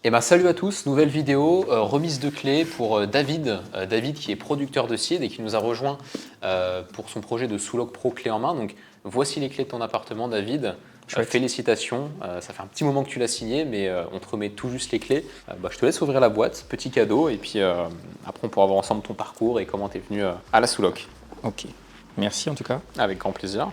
Eh ben, salut à tous, nouvelle vidéo, remise de clés pour David. David qui est producteur de CID et qui nous a rejoint pour son projet de sous-loc pro clé en main. Donc voici les clés de ton appartement, David. Félicitations, ça fait un petit moment que tu l'as signé, mais on te remet tout juste les clés. Je te laisse ouvrir la boîte, petit cadeau, et puis après on pourra voir ensemble ton parcours et comment tu es venu à la sous-loc. Ok, merci en tout cas. Avec grand plaisir.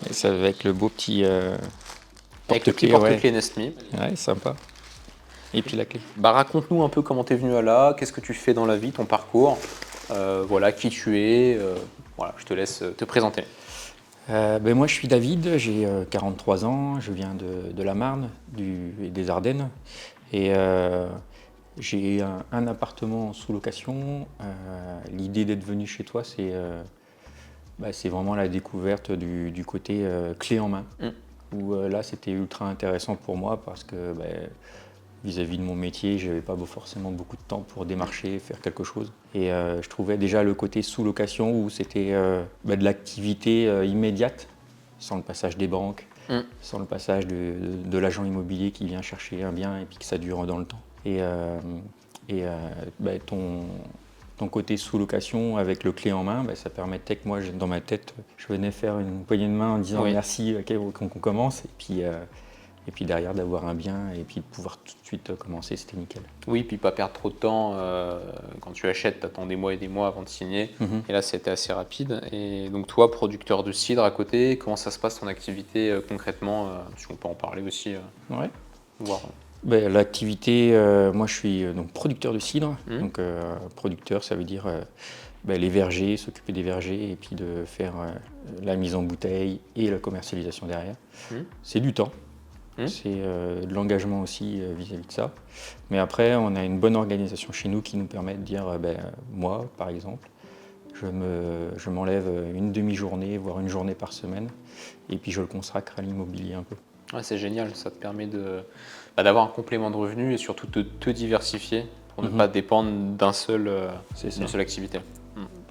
Et c'est avec le beau petit Avec le petit porte-clés, porte-clés Nestme. Ouais, sympa. Et puis la clé. Raconte-nous un peu comment tu es venu à là, qu'est-ce que tu fais dans la vie, ton parcours, voilà, qui tu es, voilà, je te laisse te présenter. Moi je suis David, j'ai 43 ans, je viens de la Marne et des Ardennes. Et j'ai un appartement en sous-location. L'idée d'être venu chez toi, c'est vraiment la découverte du côté clé en main. Où là c'était ultra intéressant pour moi parce que vis-à-vis de mon métier, je n'avais pas forcément beaucoup de temps pour démarcher, faire quelque chose. Et je trouvais déjà le côté sous-location où c'était de l'activité immédiate, sans le passage des banques, sans le passage de l'agent immobilier qui vient chercher un bien et puis que ça dure dans le temps. Et ton côté sous-location avec le clé en main, ça permettait que moi, dans ma tête, je venais faire une poignée de main en disant merci, qu'on commence. Et puis derrière, d'avoir un bien et puis de pouvoir tout de suite commencer, c'était nickel. Oui, puis pas perdre trop de temps. Quand tu achètes, tu attends des mois et des mois avant de signer. Et là, c'était assez rapide. Et donc toi, producteur de cidre à côté, comment ça se passe ton activité concrètement si on peut en parler aussi. Ouais. Voir. L'activité, moi je suis donc producteur de cidre. Donc producteur, ça veut dire les vergers, s'occuper des vergers et puis de faire la mise en bouteille et la commercialisation derrière. C'est du temps. C'est de l'engagement aussi vis-à-vis de ça. Mais après, on a une bonne organisation chez nous qui nous permet de dire, moi par exemple, je m'enlève une demi-journée, voire une journée par semaine, et puis je le consacre à l'immobilier un peu. Ouais, c'est génial, ça te permet d'avoir un complément de revenus et surtout de te diversifier pour ne pas dépendre d'une seule activité.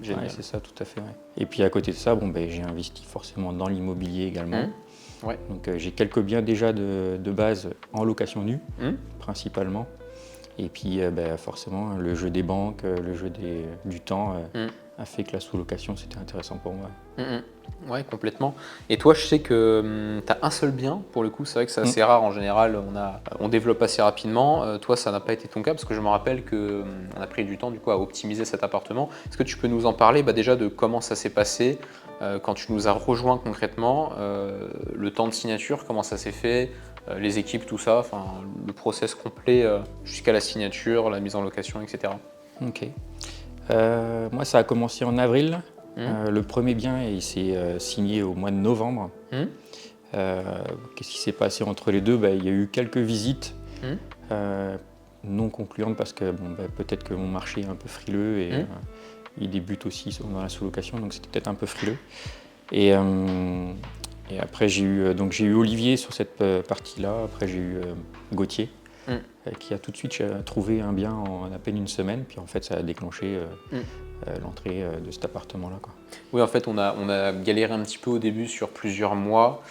Génial. Ouais, c'est ça, tout à fait. Ouais. Et puis à côté de ça, j'ai investi forcément dans l'immobilier également. Ouais. Donc j'ai quelques biens déjà de base en location nue, principalement. Et puis forcément, le jeu des banques, le jeu du temps a fait que la sous-location, c'était intéressant pour moi. Ouais, complètement. Et toi, je sais que tu as un seul bien, pour le coup, c'est vrai que c'est assez rare. En général, on développe assez rapidement. Toi, ça n'a pas été ton cas, parce que je me rappelle qu'on a pris du temps du coup, à optimiser cet appartement. Est-ce que tu peux nous en parler déjà de comment ça s'est passé quand tu nous as rejoints concrètement, le temps de signature, comment ça s'est fait, les équipes, tout ça, le process complet jusqu'à la signature, la mise en location, etc. Ok. Moi, ça a commencé en avril. Le premier bien, il s'est signé au mois de novembre. Qu'est-ce qui s'est passé entre les deux? Il y a eu quelques visites non concluantes parce que peut-être que mon marché est un peu frileux et il débute aussi dans la sous-location, donc c'était peut-être un peu frileux. Et après, j'ai eu Olivier sur cette partie-là. Après, j'ai eu Gauthier qui a tout de suite trouvé un bien en à peine une semaine. Puis en fait, ça a déclenché l'entrée de cet appartement-là. Oui, en fait, on a galéré un petit peu au début sur plusieurs mois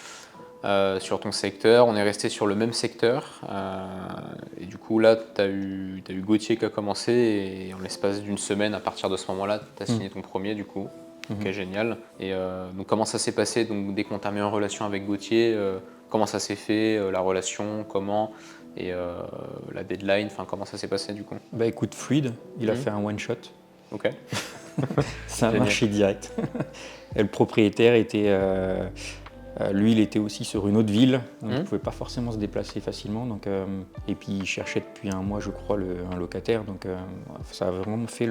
sur ton secteur. On est resté sur le même secteur. Et du coup, là, tu as eu Gauthier qui a commencé. Et en l'espace d'une semaine, à partir de ce moment-là, tu as signé ton premier, du coup. Ok, génial. Et donc, comment ça s'est passé donc, dès qu'on t'a mis en relation avec Gauthier, comment ça s'est fait, la relation, comment et la deadline, comment ça s'est passé du coup? Écoute, fluide, il a fait un one-shot. Ok. Ça a marché direct. Et le propriétaire était, lui, il était aussi sur une autre ville, donc il ne pouvait pas forcément se déplacer facilement. Donc, et puis il cherchait depuis un mois, je crois, un locataire. Donc ça a vraiment fait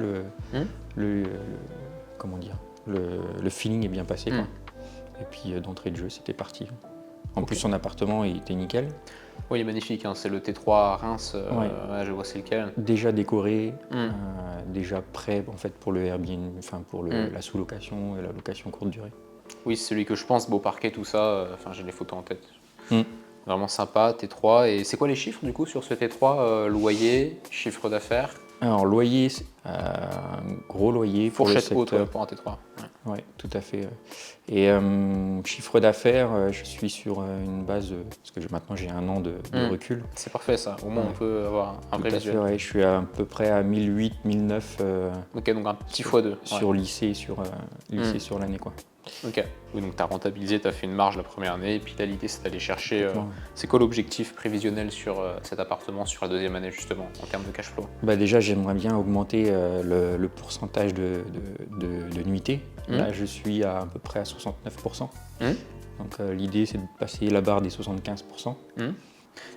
comment dire, le feeling est bien passé. Quoi. Et puis d'entrée de jeu, c'était parti. En plus, son appartement, il était nickel. Oui, il est magnifique, c'est le T3 à Reims, je vois c'est lequel. Déjà décoré, déjà prêt en fait, pour le Airbnb, pour la sous-location et la location courte durée. Oui, c'est celui que je pense, beau parquet, tout ça, j'ai les photos en tête. Vraiment sympa, T3. Et c'est quoi les chiffres du coup sur ce T3 loyer, chiffre d'affaires? Alors loyer Un gros loyer pour le Fourchette haute secteur. pour un T3. Ouais. Oui, tout à fait. Et chiffre d'affaires, je suis sur une base, parce que maintenant j'ai un an de recul. C'est parfait ça, au moins Ouais. on peut avoir un Tout vrai à fait, visuel. ouais, je suis à peu près à 1008, 1009 Ok, donc un petit x2. sur lycée, sur l'année, quoi. Ok. Oui, donc tu as rentabilisé, tu as fait une marge la première année, et puis là l'idée c'est d'aller chercher. Complètement. C'est quoi l'objectif prévisionnel sur cet appartement sur la deuxième année justement, en termes de cash flow? Bah déjà, j'aimerais bien augmenter le pourcentage de nuitées. Là, je suis à peu près à 69%. Donc l'idée, c'est de passer la barre des 75%. Ça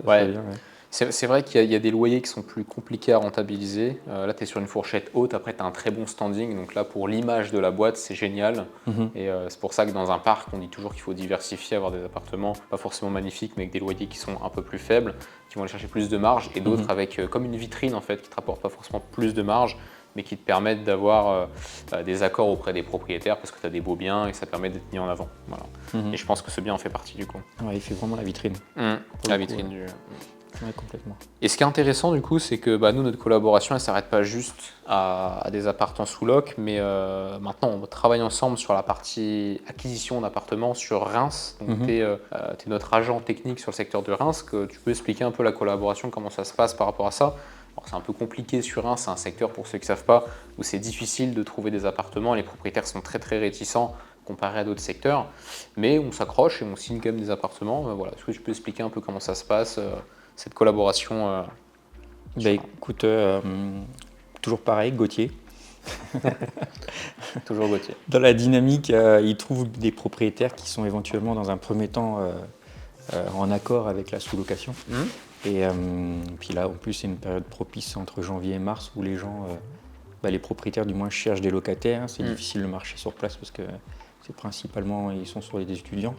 Ouais. serait bien, ouais. C'est vrai qu'il y a des loyers qui sont plus compliqués à rentabiliser. Là, tu es sur une fourchette haute, après tu as un très bon standing. Donc là, pour l'image de la boîte, c'est génial. Et c'est pour ça que dans un parc, on dit toujours qu'il faut diversifier, avoir des appartements pas forcément magnifiques, mais avec des loyers qui sont un peu plus faibles, qui vont aller chercher plus de marge, et d'autres avec comme une vitrine en fait, qui ne te rapporte pas forcément plus de marge, mais qui te permettent d'avoir des accords auprès des propriétaires parce que tu as des beaux biens et ça permet d'être mis en avant. Voilà. Et je pense que ce bien en fait partie du coup. Ouais, il fait vraiment la vitrine. La vitrine du. Ouais, complètement. Et ce qui est intéressant du coup, c'est que nous, notre collaboration, elle ne s'arrête pas juste à des appartements sous loc, mais maintenant, on travaille ensemble sur la partie acquisition d'appartements sur Reims. Donc, tu es notre agent technique sur le secteur de Reims. Que tu peux expliquer un peu la collaboration, comment ça se passe par rapport à ça? Alors, c'est un peu compliqué sur Reims, c'est un secteur, pour ceux qui ne savent pas, où c'est difficile de trouver des appartements. Les propriétaires sont très très réticents comparé à d'autres secteurs, mais on s'accroche et on signe quand même des appartements. Voilà. Est-ce que tu peux expliquer un peu comment ça se passe cette collaboration Bah, écoute, toujours pareil, Gauthier. Toujours Gauthier. Dans la dynamique, il trouve des propriétaires qui sont éventuellement dans un premier temps en accord avec la sous-location. Et puis là, en plus, c'est une période propice entre janvier et mars où les gens, les propriétaires du moins, cherchent des locataires. C'est difficile de marcher sur place parce que c'est principalement, ils sont sur les étudiants.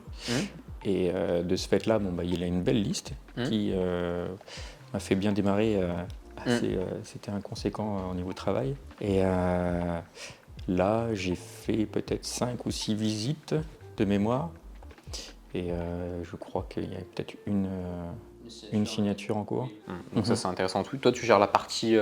Et de ce fait-là, il a une belle liste qui m'a fait bien démarrer. C'était inconséquent au niveau travail. Et là, j'ai fait peut-être 5 ou 6 visites de mémoire. Et je crois qu'il y a peut-être une signature en cours. Donc ça, c'est intéressant. Toi, tu gères la partie,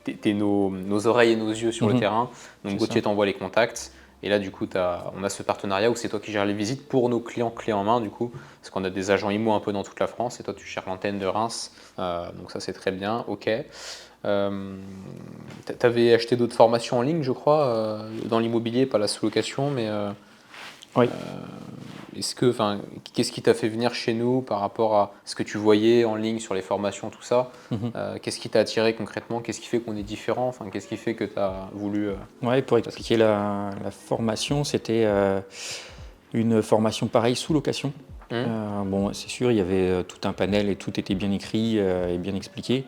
t'es nos oreilles et nos yeux sur le terrain. Donc Gauthier t'envoie les contacts. Et là, du coup, on a ce partenariat où c'est toi qui gères les visites pour nos clients clés en main, du coup, parce qu'on a des agents IMO un peu dans toute la France, et toi, tu gères l'antenne de Reims. Donc ça, c'est très bien. Ok. T'avais acheté d'autres formations en ligne, je crois, dans l'immobilier, pas la sous-location, mais Oui. qu'est-ce qui t'a fait venir chez nous par rapport à ce que tu voyais en ligne sur les formations, tout ça? Qu'est-ce qui t'a attiré concrètement? Qu'est-ce qui fait qu'on est différent? Qu'est-ce qui fait que tu as voulu... Ouais, pour expliquer la formation, c'était une formation pareille sous location. C'est sûr, il y avait tout un panel et tout était bien écrit et bien expliqué.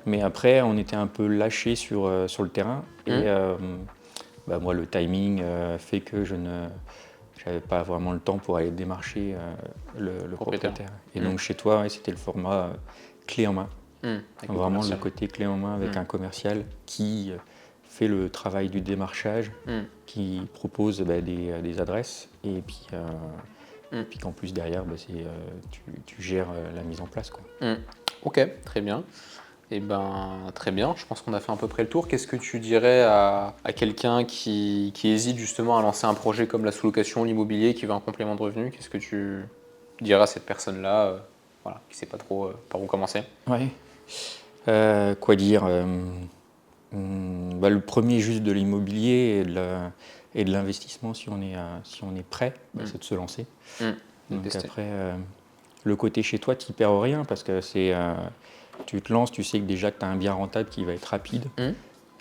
Mais après, on était un peu lâché sur le terrain. Et moi, le timing fait que je n'avais pas vraiment le temps pour aller démarcher le propriétaire. Et donc chez toi, c'était le format clé en main. Vraiment le côté clé en main avec un commercial qui fait le travail du démarchage, qui propose des adresses et puis qu'en plus derrière, tu gères la mise en place, quoi. Ok, très bien. Très bien, je pense qu'on a fait à peu près le tour. Qu'est-ce que tu dirais à quelqu'un qui hésite justement à lancer un projet comme la sous-location, l'immobilier, qui veut un complément de revenu? Qu'est-ce que tu dirais à cette personne-là qui ne sait pas trop par où commencer? Ouais. Quoi dire le premier juste de l'immobilier et de l'investissement, si on est prêt, c'est de se lancer. Donc après, le côté chez toi, tu n'y perds rien parce que tu te lances, tu sais que déjà que tu as un bien rentable qui va être rapide,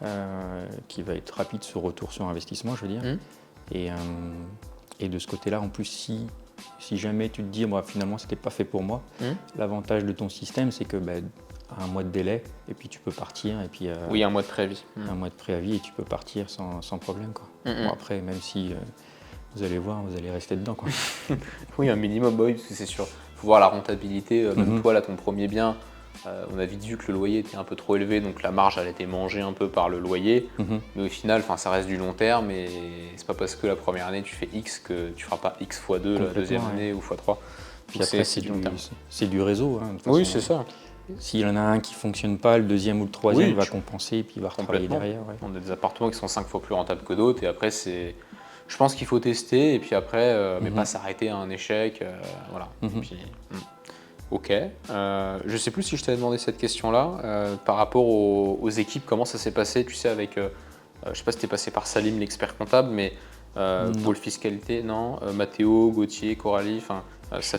ce retour sur investissement, je veux dire. Et de ce côté-là, en plus, si jamais tu te dis, finalement, c'était pas fait pour moi, l'avantage de ton système, c'est que un mois de délai et puis tu peux partir. Et puis, oui, un mois de préavis. Un mois de préavis et tu peux partir sans problème, quoi. Bon, après, même si vous allez voir, vous allez rester dedans, quoi. Oui, un minimum, oui, parce que c'est sûr. Il faut voir la rentabilité. Même toi, là, ton premier bien, on a vite vu que le loyer était un peu trop élevé, donc la marge, elle a été mangée un peu par le loyer. Mais au final, ça reste du long terme et c'est pas parce que la première année, tu fais X que tu feras pas X x 2 la deuxième année ou x 3. Puis après, c'est du réseau. Hein, de toute oui, façon. c'est ça. s'il y en a un qui ne fonctionne pas, le deuxième ou le troisième Oui, va compenser et puis il va retravailler complètement. derrière. Ouais. On a des appartements qui sont 5 fois plus rentables que d'autres et après je pense qu'il faut tester et puis après, mais pas s'arrêter à un échec, voilà. Et puis, ok. Je sais plus si je t'avais demandé cette question-là par rapport aux équipes, comment ça s'est passé, tu sais, avec, je sais pas si t'es passé par Salim, l'expert comptable, mais pôle fiscalité, non, Mathéo, Gauthier, Coralie, enfin, ça,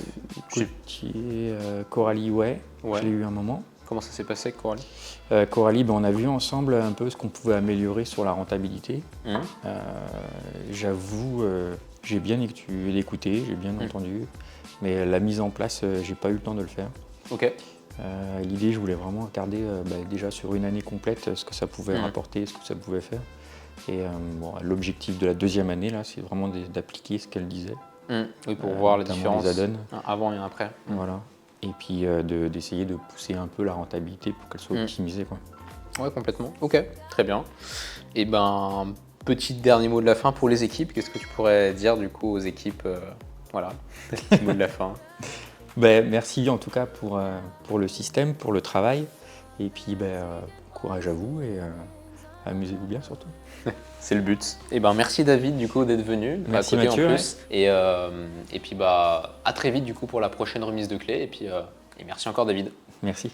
Gauthier, Coralie, ouais, Ouais. je l'ai eu un moment. comment ça s'est passé avec Coralie? Coralie, ben, on a vu ensemble un peu ce qu'on pouvait améliorer sur la rentabilité. J'avoue, j'ai bien écouté, j'ai bien entendu, mais la mise en place, j'ai pas eu le temps de le faire. Ok. L'idée, je voulais vraiment regarder déjà sur une année complète ce que ça pouvait rapporter, ce que ça pouvait faire. Et bon, l'objectif de la deuxième année, là, c'est vraiment d'appliquer ce qu'elle disait. Oui, pour voir la notamment différence les add-ons. avant et après. Voilà. Et puis d'essayer de pousser un peu la rentabilité pour qu'elle soit optimisée, quoi. Ouais, complètement. Ok, très bien. Et ben, petit dernier mot de la fin pour les équipes. Qu'est-ce que tu pourrais dire du coup aux équipes voilà, petit mot de la fin. Ben, merci en tout cas pour le système, pour le travail. Et puis courage à vous et amusez-vous bien surtout. C'est le but. Et ben, merci David du coup d'être venu. Merci à côté Mathieu, en plus. Et puis bah, à très vite du coup pour la prochaine remise de clés. Et puis et merci encore David. Merci.